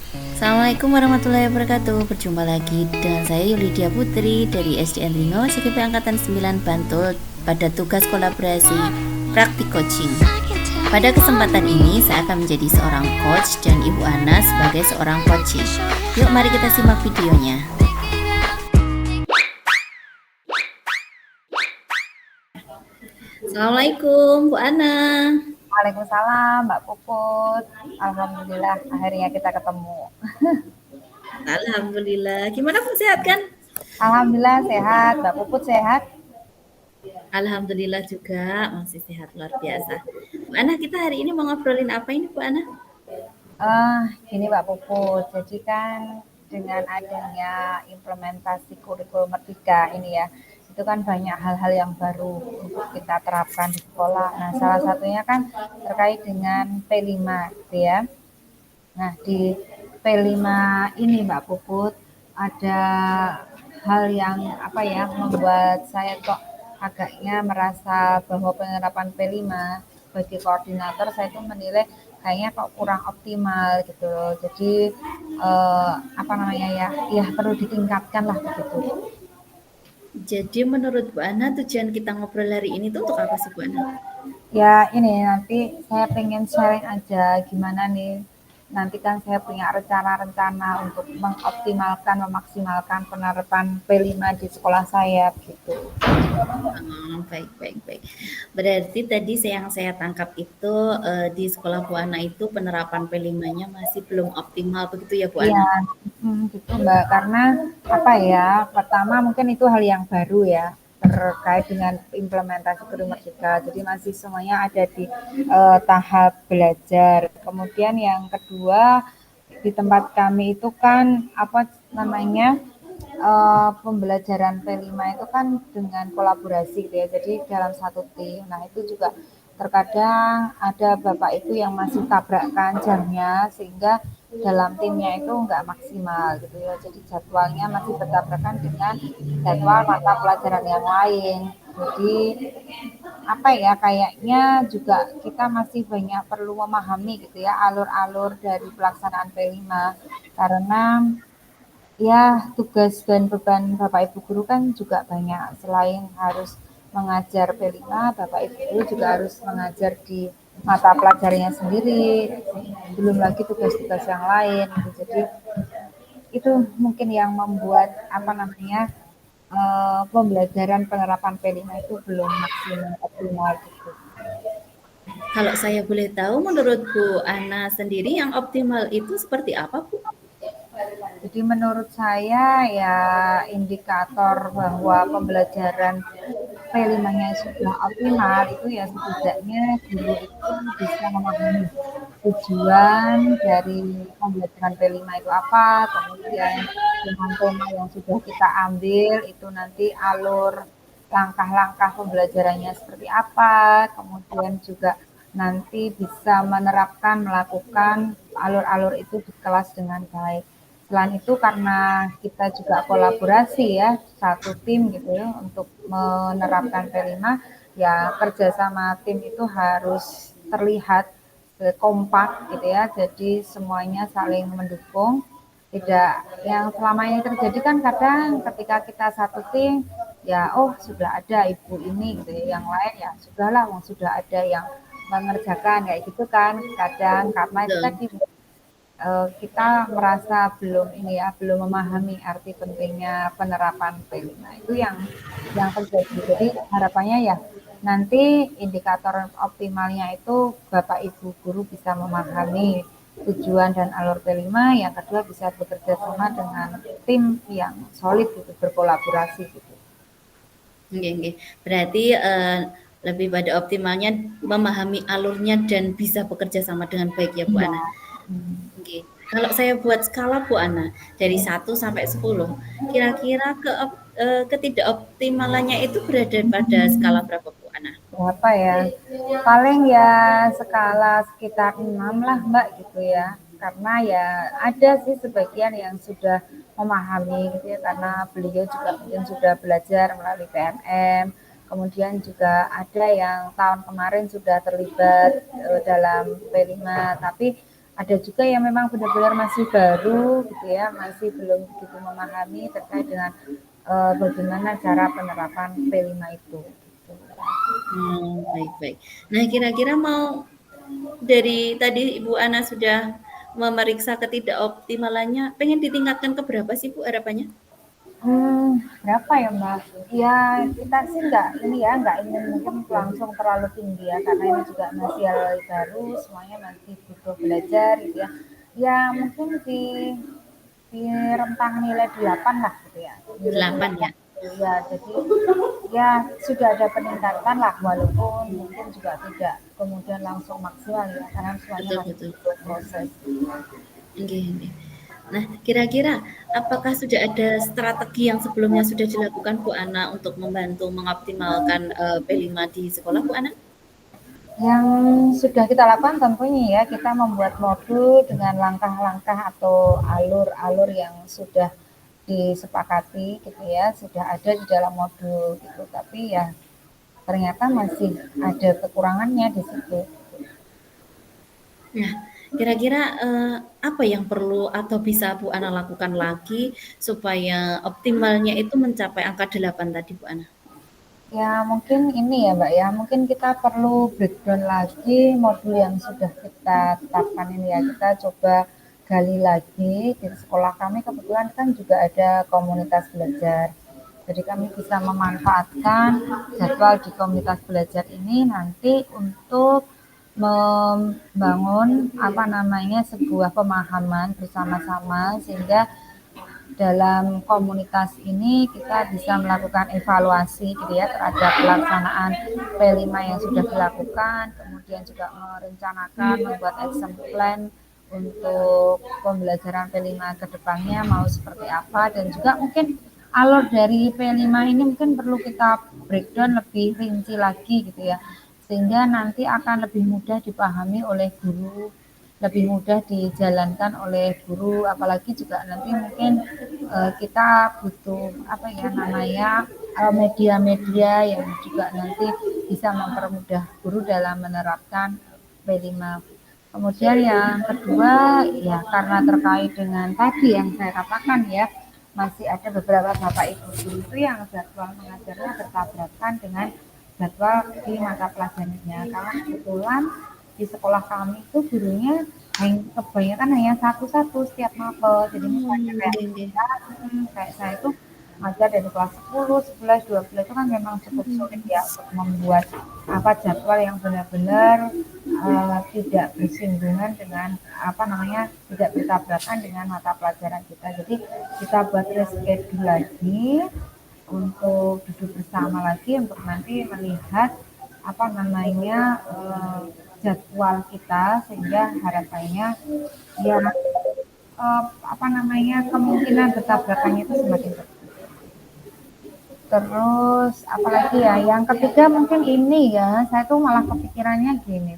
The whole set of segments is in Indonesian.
Assalamualaikum warahmatullahi wabarakatuh. Berjumpa lagi dengan saya Yulidia Putri dari SDN Rino CGP Angkatan 9 Bantul pada tugas kolaborasi praktik coaching. Pada kesempatan ini saya akan menjadi seorang coach dan Ibu Ana sebagai seorang coaching. Yuk mari kita simak videonya. Assalamualaikum Bu Ana. Waalaikumsalam, Mbak Puput. Alhamdulillah, akhirnya kita ketemu. Alhamdulillah. Gimana Bu, sehat kan? Alhamdulillah sehat, Mbak Puput sehat. Alhamdulillah juga masih sehat luar biasa. Bu Ana, kita hari ini mau ngobrolin apa ini Bu Ana? Gini Mbak Puput, jadi kan dengan adanya implementasi kurikulum Merdeka ini ya, itu kan banyak hal-hal yang baru untuk kita terapkan di sekolah. Nah, salah satunya kan terkait dengan P5 gitu ya. Nah, di P5 ini Mbak Puput ada hal yang apa ya membuat saya kok agaknya merasa bahwa penerapan P5 sebagai koordinator saya itu menilai kayaknya kok kurang optimal gitu loh. Jadi apa namanya ya perlu ditingkatkan lah begitu. Jadi menurut Bu Ana tujuan kita ngobrol hari ini tuh untuk apa sih Bu Ana? Ya ini nanti saya pengen sharing aja gimana nih. Nanti kan saya punya rencana-rencana untuk mengoptimalkan, memaksimalkan penerapan P5 di sekolah saya gitu. Oh, baik, baik, baik. Berarti tadi yang saya tangkap itu di sekolah Bu Ana itu penerapan P5-nya masih belum optimal begitu ya Bu Iya, Ana? gitu Mbak. Karena apa ya, pertama mungkin itu hal yang baru ya terkait dengan implementasi Guru Merdeka. Jadi masih semuanya ada di tahap belajar. Kemudian yang kedua di tempat kami itu kan apa namanya pembelajaran P5 itu kan dengan kolaborasi gitu ya. Jadi dalam satu tim. Nah, itu juga terkadang ada bapak itu yang masih tabrakan jamnya sehingga dalam timnya itu nggak maksimal gitu ya. Jadi jadwalnya masih bertabrakan dengan jadwal mata pelajaran yang lain. Jadi apa ya kayaknya juga kita masih banyak perlu memahami gitu ya alur-alur dari pelaksanaan P5 karena ya, tugas dan beban Bapak Ibu guru kan juga banyak. Selain harus mengajar P5, Bapak Ibu guru juga harus mengajar di mata pelajarannya sendiri. Belum lagi tugas-tugas yang lain. Gitu. Jadi itu mungkin yang membuat apa namanya pembelajaran penerapan P5 itu belum maksimal optimal gitu. Kalau saya boleh tahu menurut Bu Ana sendiri yang optimal itu seperti apa Bu? Jadi menurut saya ya indikator bahwa pembelajaran P5-nya sudah optimal itu ya setidaknya guru itu bisa memahami tujuan dari pembelajaran P5 itu apa, kemudian dengan tema yang sudah kita ambil itu nanti alur langkah-langkah pembelajarannya seperti apa, kemudian juga nanti bisa menerapkan, melakukan alur-alur itu di kelas dengan baik. Selain itu karena kita juga kolaborasi ya, satu tim gitu ya untuk menerapkan P5, ya kerjasama tim itu harus terlihat kompak gitu ya, jadi semuanya saling mendukung. Tidak yang selama ini terjadi kan kadang ketika kita satu tim, ya oh sudah ada ibu ini gitu ya, yang lain ya sudahlah, sudah ada yang mengerjakan kayak gitu kan kadang karena itu Betul. tadi kita merasa belum ini ya, belum memahami arti pentingnya penerapan P5 itu yang terjadi. Jadi harapannya ya nanti indikator optimalnya itu Bapak Ibu guru bisa memahami tujuan dan alur P5, yang kedua bisa bekerja sama dengan tim yang solid gitu, berkolaborasi gitu. Oke, oke. Berarti lebih pada optimalnya memahami alurnya dan bisa bekerja sama dengan baik ya Bu Iya. Ana. Hmm. Oke. Kalau saya buat skala Bu Ana dari 1 sampai 10, kira-kira ketidakoptimalannya itu berada pada skala berapa Bu Ana? Berapa ya? Paling ya skala sekitar 6 lah Mbak gitu ya. Karena ya ada sih sebagian yang sudah memahami gitu ya karena beliau juga mungkin sudah belajar melalui PNM. Kemudian juga ada yang tahun kemarin sudah terlibat dalam P5, tapi Ada juga yang memang benar-benar masih baru gitu ya, masih belum begitu memahami terkait dengan bagaimana cara penerapan P5 itu. Gitu. Oh, baik-baik. Nah, kira-kira mau dari tadi Ibu Ana sudah memeriksa ketidakoptimalannya, pengen ditingkatkan ke berapa sih Bu harapannya? Berapa ya Mbak? Ya kita sih nggak ingin mungkin langsung terlalu tinggi ya, karena ini juga masih hal baru, semuanya masih butuh belajar gitu ya. Ya mungkin di rentang nilai 8 lah gitu ya. Nilai 8 8 ya? gitu ya. Jadi ya sudah ada peningkatan lah, walaupun mungkin juga tidak kemudian langsung maksimal ya, karena semuanya Betul masih betul. butuh proses. Oke, oke. Nah, kira-kira apakah sudah ada strategi yang sebelumnya sudah dilakukan Bu Ana untuk membantu mengoptimalkan P5 di sekolah Bu Ana? Yang sudah kita lakukan tentunya ya, kita membuat modul dengan langkah-langkah atau alur-alur yang sudah disepakati gitu ya, sudah ada di dalam modul gitu. Tapi ya ternyata masih ada kekurangannya di situ. Nah, kira-kira apa yang perlu atau bisa Bu Ana lakukan lagi supaya optimalnya itu mencapai angka 8 tadi Bu Ana? Ya mungkin ini ya Mbak ya, mungkin kita perlu breakdown lagi modul yang sudah kita tetapkan ini ya. Kita coba gali lagi di sekolah kami, kebetulan kan juga ada komunitas belajar. Jadi kami bisa memanfaatkan jadwal di komunitas belajar ini nanti untuk membangun apa namanya sebuah pemahaman bersama-sama, sehingga dalam komunitas ini kita bisa melakukan evaluasi gitu ya terhadap pelaksanaan P5 yang sudah dilakukan, kemudian juga merencanakan membuat action plan untuk pembelajaran P5 ke depannya mau seperti apa, dan juga mungkin alur dari P5 ini mungkin perlu kita breakdown lebih rinci lagi gitu ya, sehingga nanti akan lebih mudah dipahami oleh guru, lebih mudah dijalankan oleh guru, apalagi juga nanti mungkin kita butuh apa ya namanya media-media yang juga nanti bisa mempermudah guru dalam menerapkan P5. Kemudian yang kedua ya, karena terkait dengan tadi yang saya katakan ya, masih ada beberapa bapak ibu guru itu yang jadwal mengajarnya bertabrakan dengan jadwal di mata pelajarannya, karena kebetulan di sekolah kami itu gurunya kebanyakan hanya satu-satu setiap mapel. Jadi misalnya Hmm, kayak oke, oke. kayak saya itu ngajar dari kelas 10, 11, 12 itu kan memang cukup sulit ya untuk membuat apa jadwal yang benar-benar tidak bersinggungan dengan apa namanya, tidak bertabrakan dengan mata pelajaran kita. Jadi kita buat reschedule lagi untuk duduk bersama lagi untuk nanti melihat apa namanya jadwal kita, sehingga harapannya ya apa namanya kemungkinan bertabrakannya itu semakin kecil. Terus apalagi ya, yang ketiga mungkin ini ya, saya tuh malah kepikirannya gini,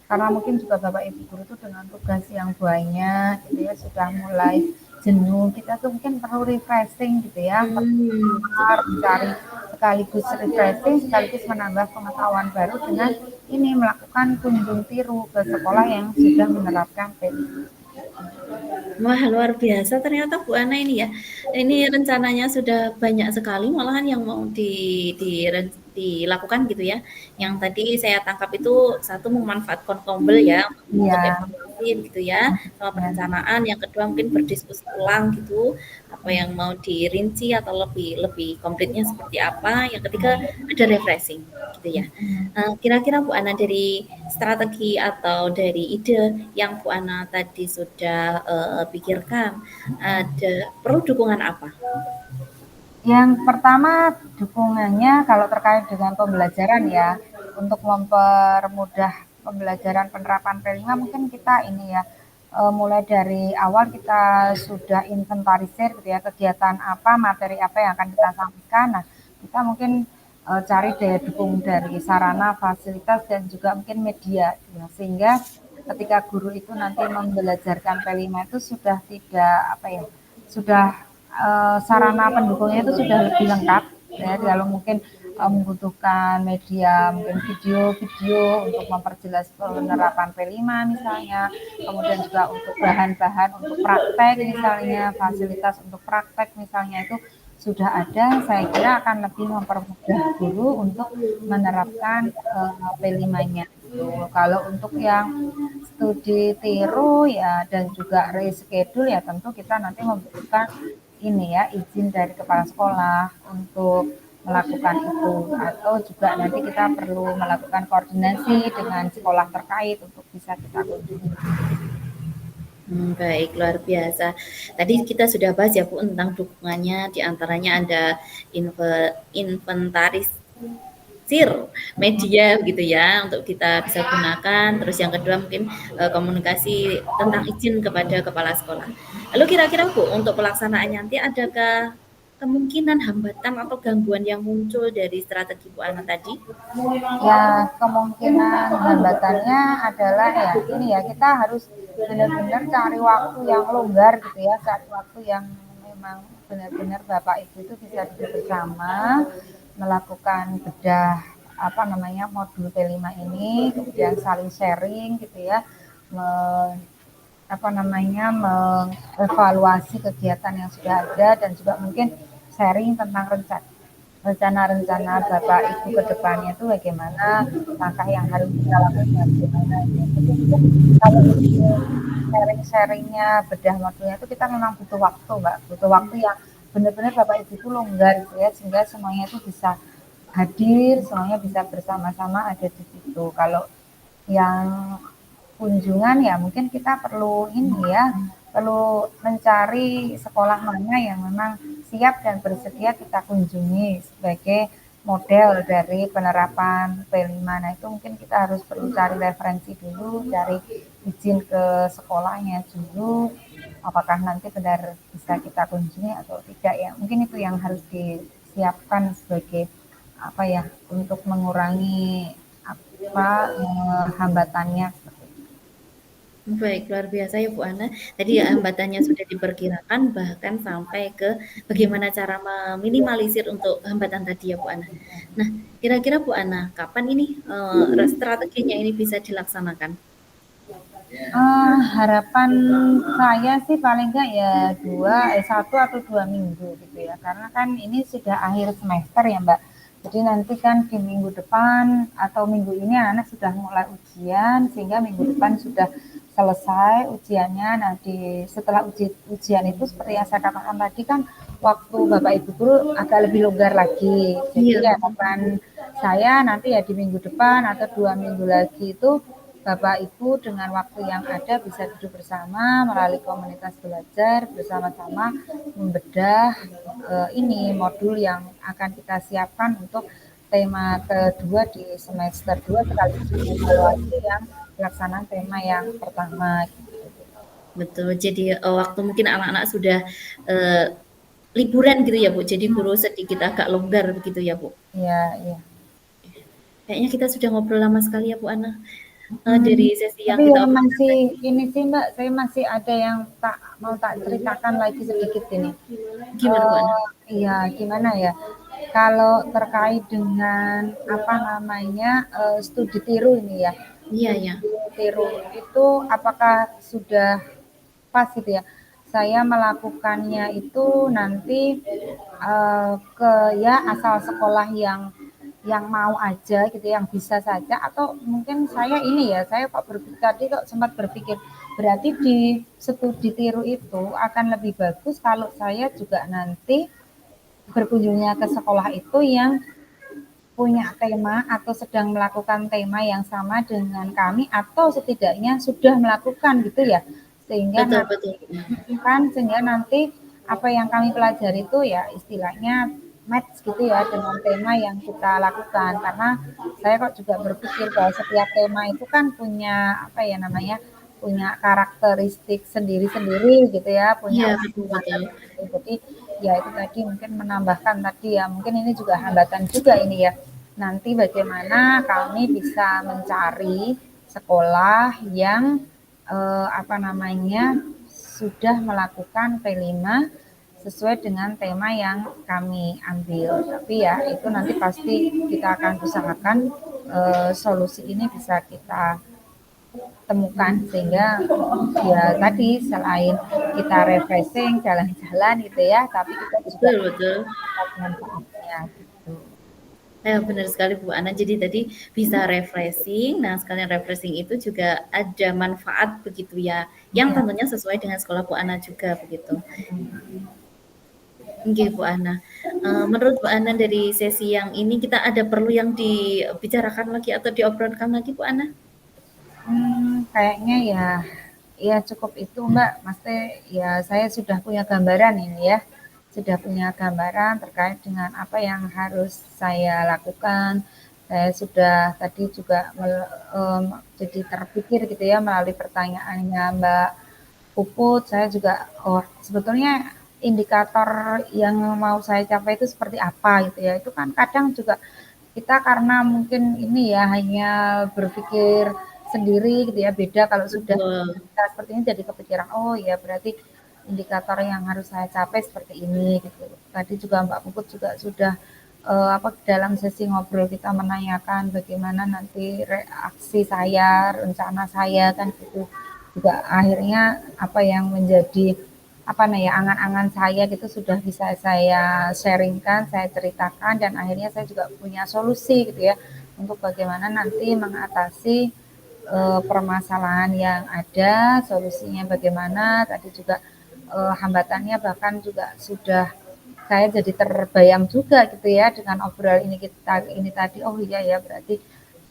karena mungkin juga Bapak Ibu guru tuh dengan tugas yang banyak gitu ya, sudah mulai jenuh, kita tuh mungkin perlu refreshing gitu ya, Hmm, betul, keluar betul. mencari sekaligus refreshing, sekaligus menambah pengetahuan baru dengan ini melakukan kunjung tiru ke sekolah yang sudah menerapkan PI. Wah, luar biasa ternyata Bu Ana ini ya. Ini rencananya sudah banyak sekali malahan yang mau dilakukan gitu ya. Yang tadi saya tangkap itu satu memanfaatkan tombel ya untuk Iya, evaluasi gitu ya, sama ya. perencanaan. Yang kedua mungkin berdiskusi ulang gitu, apa yang mau dirinci atau lebih lebih konkretnya seperti apa. Yang ketiga ada refreshing gitu ya. Kira-kira Bu Ana dari strategi atau dari ide yang Bu Ana tadi sudah pikirkan, ada perlu dukungan apa? Yang pertama dukungannya kalau terkait dengan pembelajaran ya, untuk mempermudah pembelajaran penerapan P5 mungkin kita ini ya, mulai dari awal kita sudah inventarisir gitu ya, kegiatan apa, materi apa yang akan kita sampaikan. Nah, kita mungkin cari daya dukung dari sarana, fasilitas, dan juga mungkin media ya, sehingga ketika guru itu nanti membelajarkan P5 itu sudah tidak apa ya, sudah sarana pendukungnya itu sudah lebih lengkap ya, kalau mungkin membutuhkan media mungkin video-video untuk memperjelas penerapan P5 misalnya, kemudian juga untuk bahan-bahan untuk praktek misalnya, fasilitas untuk praktek misalnya itu sudah ada, saya kira akan lebih mempermudah guru untuk menerapkan P5-nya. Kalau untuk yang studi tiru ya dan juga reschedule ya tentu kita nanti membutuhkan ini ya izin dari kepala sekolah untuk melakukan itu atau juga nanti kita perlu melakukan koordinasi dengan sekolah terkait untuk bisa kita kunjungi. Baik, luar biasa. Tadi kita sudah bahas ya Bu tentang dukungannya, di antaranya ada inventarisir media gitu ya untuk kita bisa gunakan. Terus yang kedua mungkin komunikasi tentang izin kepada kepala sekolah. Lalu kira-kira Bu untuk pelaksanaannya nanti adakah kemungkinan hambatan atau gangguan yang muncul dari strategi Bu Ana tadi? Ya kemungkinan hambatannya adalah ya ini ya kita harus benar-benar cari waktu yang longgar gitu ya, cari waktu yang memang benar-benar Bapak Ibu itu bisa duduk bersama melakukan bedah apa namanya modul P5 ini, kemudian saling sharing gitu ya, me, apa namanya mengevaluasi kegiatan yang sudah ada dan juga mungkin sharing tentang rencana-rencana Bapak Ibu ke depannya itu bagaimana, langkah yang harus kita lakukan bagaimana. Jadi mungkin kalau untuk sharing-sharingnya bedah modulnya itu kita memang butuh waktu Mbak, butuh waktu yang benar-benar Bapak Ibu itu longgar gitu ya, sehingga semuanya itu bisa hadir, semuanya bisa bersama-sama ada di situ. Kalau yang kunjungan ya mungkin kita perlu ini ya, perlu mencari sekolah mana yang memang siap dan bersedia kita kunjungi sebagai model dari penerapan P5. Nah itu mungkin kita harus perlu cari referensi dulu, cari izin ke sekolahnya dulu, apakah nanti benar bisa kita kunjungi atau tidak ya. Mungkin itu yang harus disiapkan sebagai apa ya untuk mengurangi apa hambatannya. Baik, luar biasa ya Bu Ana. Tadi ya hambatannya sudah diperkirakan bahkan sampai ke bagaimana cara meminimalisir untuk hambatan tadi ya Bu Ana. Nah, kira-kira Bu Ana, kapan ini strateginya ini bisa dilaksanakan? Harapan saya sih paling enggak ya 1 atau 2 minggu gitu ya, karena kan ini sudah akhir semester ya Mbak. Jadi nanti kan di minggu depan atau minggu ini anak sudah mulai ujian, sehingga minggu depan sudah selesai ujiannya. Nah setelah ujian itu seperti yang saya katakan tadi kan waktu Bapak Ibu guru agak lebih longgar lagi. Jadi Iya, ya betul. harapan saya nanti ya di minggu depan atau 2 minggu lagi itu Bapak Ibu dengan waktu yang ada bisa duduk bersama melalui komunitas belajar bersama-sama membedah ini modul yang akan kita siapkan untuk tema kedua di semester 2 sekaligus evaluasi yang pelaksanaan tema yang pertama. Betul. Jadi waktu mungkin anak-anak sudah eh, liburan gitu ya Bu. Jadi guru sedikit agak longgar begitu ya Bu. Iya, iya. Kayaknya kita sudah ngobrol lama sekali ya Bu Ana. Dari Hmm, sesi yang tapi kita ya obrolkan masih tadi. ini sih Mbak, saya masih ada yang tak ceritakan lagi sedikit ini. Gimana Bu Ana? Iya, gimana ya? Kalau terkait dengan apa namanya studi tiru ini ya, Iya studi ya. tiru itu apakah sudah pas gitu ya? Saya melakukannya itu nanti ke ya asal sekolah yang mau aja gitu, yang bisa saja atau mungkin saya ini ya, saya kok berpikir tadi kok sempat berpikir berarti di studi tiru itu akan lebih bagus kalau saya juga nanti berkunjungnya ke sekolah itu yang punya tema atau sedang melakukan tema yang sama dengan kami atau setidaknya sudah melakukan gitu ya sehingga Betul betul. nanti kan sehingga nanti apa yang kami pelajari itu ya istilahnya match gitu ya dengan tema yang kita lakukan karena saya kok juga berpikir bahwa setiap tema itu kan punya apa ya namanya punya karakteristik sendiri-sendiri gitu ya punya Iya unsur betul betul. standar sendiri. Jadi ya itu tadi mungkin menambahkan tadi ya mungkin ini juga hambatan juga ini ya nanti bagaimana kami bisa mencari sekolah yang apa namanya sudah melakukan P5 sesuai dengan tema yang kami ambil. Tapi ya itu nanti pasti kita akan usahakan solusi ini bisa kita temukan sehingga ya tadi selain kita refreshing jalan-jalan gitu ya, tapi kita juga Betul betul. dapat manfaatnya gitu. Benar sekali Bu Ana. Jadi tadi bisa refreshing. Nah, sekalian refreshing itu juga ada manfaat begitu ya, yang Ya. tentunya sesuai dengan sekolah Bu Ana juga begitu. Nggih Bu Ana. Menurut Bu Ana dari sesi yang ini kita ada perlu yang dibicarakan lagi atau diobrolkan lagi Bu Ana? Kayaknya ya ya cukup itu Mbak. Maksudnya ya saya sudah punya gambaran ini ya. Sudah punya gambaran terkait dengan apa yang harus saya lakukan. Saya sudah tadi juga jadi terpikir gitu ya melalui pertanyaannya Mbak Puput. Saya juga oh sebetulnya indikator yang mau saya capai itu seperti apa gitu ya. Itu kan kadang juga kita karena mungkin ini ya hanya berpikir sendiri gitu ya, beda kalau sudah Betul. kita seperti ini jadi kepikiran, oh ya berarti indikator yang harus saya capai seperti ini gitu. Tadi juga Mbak Puput juga sudah apa dalam sesi ngobrol kita menanyakan bagaimana nanti reaksi saya, rencana saya kan gitu. Juga akhirnya apa yang menjadi apa nih ya angan-angan saya gitu sudah bisa saya sharingkan, saya ceritakan dan akhirnya saya juga punya solusi gitu ya untuk bagaimana nanti mengatasi permasalahan yang ada, solusinya bagaimana. Tadi juga hambatannya bahkan juga sudah saya jadi terbayang juga gitu ya dengan obrolan ini tadi. Oh iya ya berarti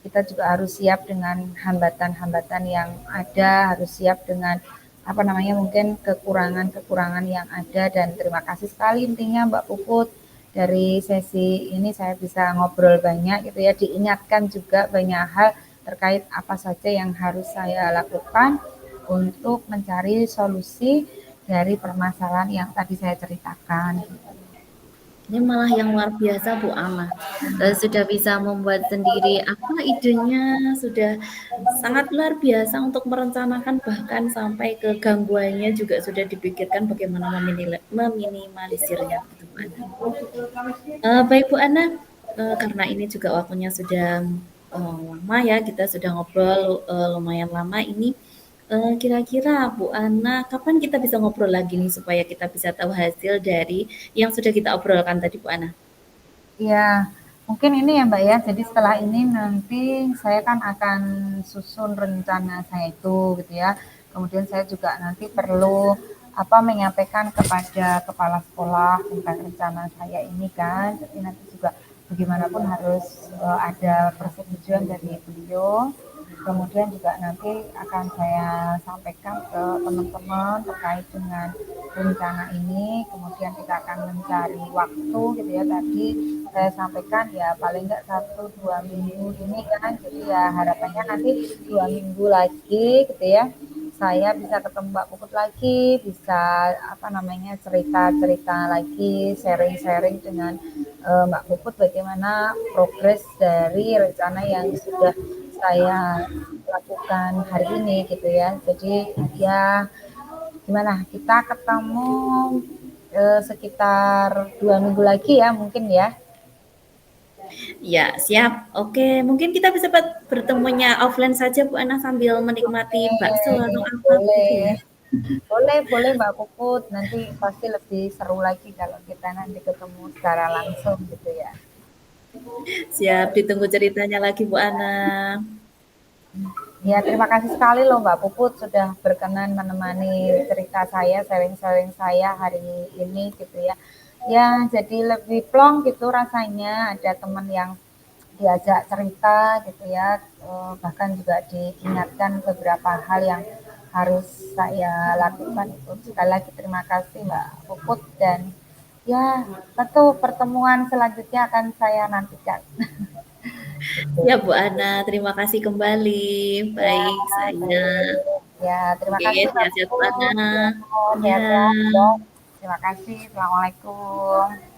kita juga harus siap dengan hambatan-hambatan yang ada, harus siap dengan apa namanya mungkin kekurangan-kekurangan yang ada dan terima kasih sekali intinya Mbak Puput dari sesi ini saya bisa ngobrol banyak gitu ya diingatkan juga banyak hal terkait apa saja yang harus saya lakukan untuk mencari solusi dari permasalahan yang tadi saya ceritakan. Ini malah yang luar biasa Bu Ana. Sudah bisa membuat sendiri apa idenya, sudah sangat luar biasa untuk merencanakan bahkan sampai ke gangguannya juga sudah dipikirkan bagaimana meminimalisirnya gitu Bu Ana. Baik Bu Ana, karena ini juga waktunya sudah lama ya, kita sudah ngobrol lumayan lama ini. Kira-kira Bu Ana, kapan kita bisa ngobrol lagi nih supaya kita bisa tahu hasil dari yang sudah kita obrolkan tadi Bu Ana? Ya, mungkin ini ya Mbak ya. Jadi setelah ini nanti saya kan akan susun rencana saya itu gitu ya. Kemudian saya juga nanti perlu apa menyampaikan kepada kepala sekolah tentang rencana saya ini kan. Jadi nanti juga bagaimanapun harus ada persetujuan dari beliau. Kemudian juga nanti akan saya sampaikan ke teman-teman terkait dengan rencana ini. Kemudian kita akan mencari waktu gitu ya. Tadi saya sampaikan ya paling nggak 1-2 minggu ini kan. Jadi ya harapannya nanti 2 minggu lagi gitu ya. Saya bisa ketemu Mbak Puput lagi, bisa apa namanya cerita-cerita lagi, sharing-sharing dengan Mbak Puput bagaimana progres dari rencana yang sudah saya lakukan hari ini gitu ya. Jadi ya gimana kita ketemu sekitar 2 minggu lagi ya mungkin ya. Ya, siap. Oke, mungkin kita bisa bertemunya offline saja Bu Ana sambil menikmati bakso atau apa begitu ya. Boleh, boleh Mbak Puput. Nanti pasti lebih seru lagi kalau kita nanti ketemu secara langsung gitu ya. Siap, ditunggu ceritanya lagi Bu Ana. Ya, terima kasih sekali loh Mbak Puput sudah berkenan menemani cerita saya, sharing-sharing saya hari ini gitu ya. Ya, jadi lebih plong gitu rasanya ada teman yang diajak cerita gitu ya, bahkan juga diingatkan beberapa hal yang harus saya lakukan itu. Sekali lagi terima kasih Mbak Puput dan ya tentu pertemuan selanjutnya akan saya nantikan. Ya Bu Ana, terima kasih kembali. Ya, Baik, saya. baik. Ya, terima Oke, kasih Mbak sehat-sehat Bu Ana. Puput. Ya, Ya. sehat-sehat ya. Terima kasih. Assalamualaikum.